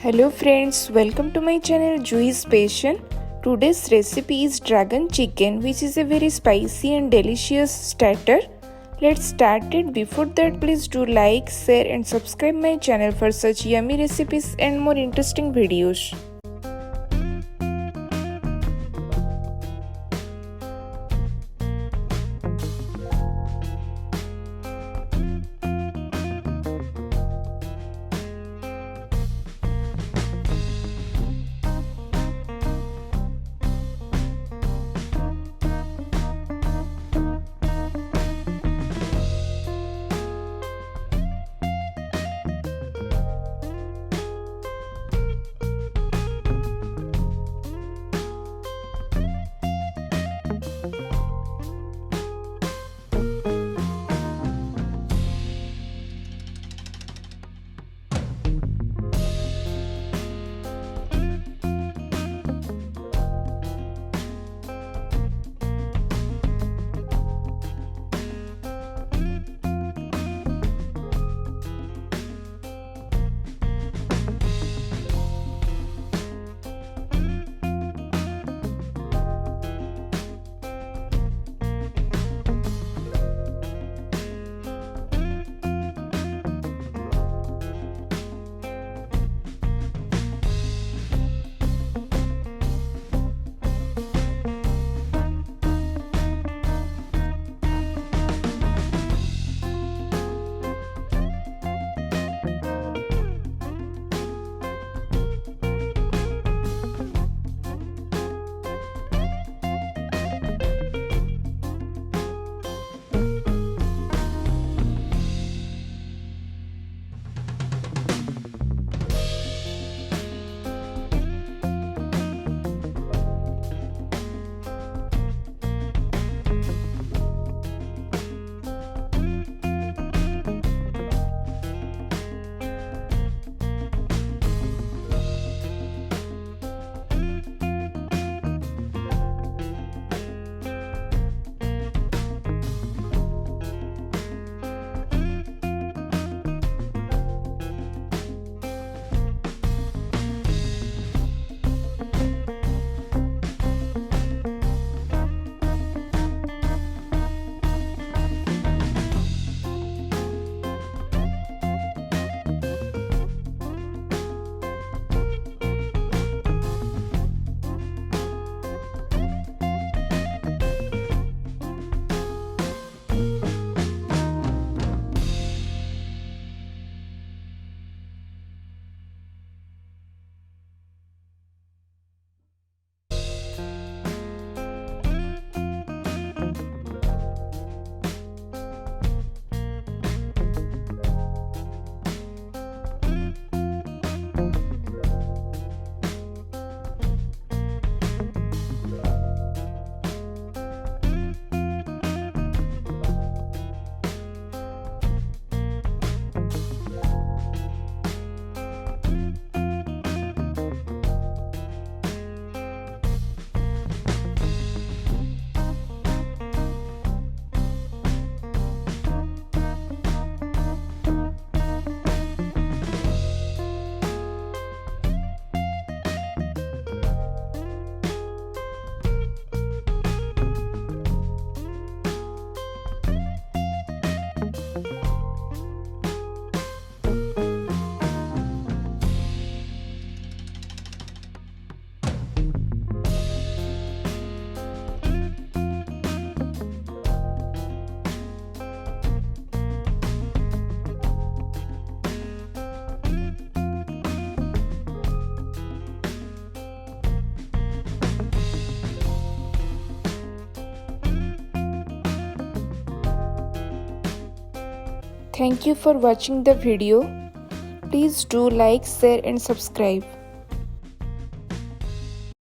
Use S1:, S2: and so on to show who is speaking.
S1: Hello friends, welcome to my channel Jui's Passion. Today's recipe is dragon chicken, which is a very spicy and delicious starter. Let's start it. Before that, please do like, share and subscribe my channel for such yummy recipes and more interesting videos. Thank you for watching the video. Please do like, share and subscribe.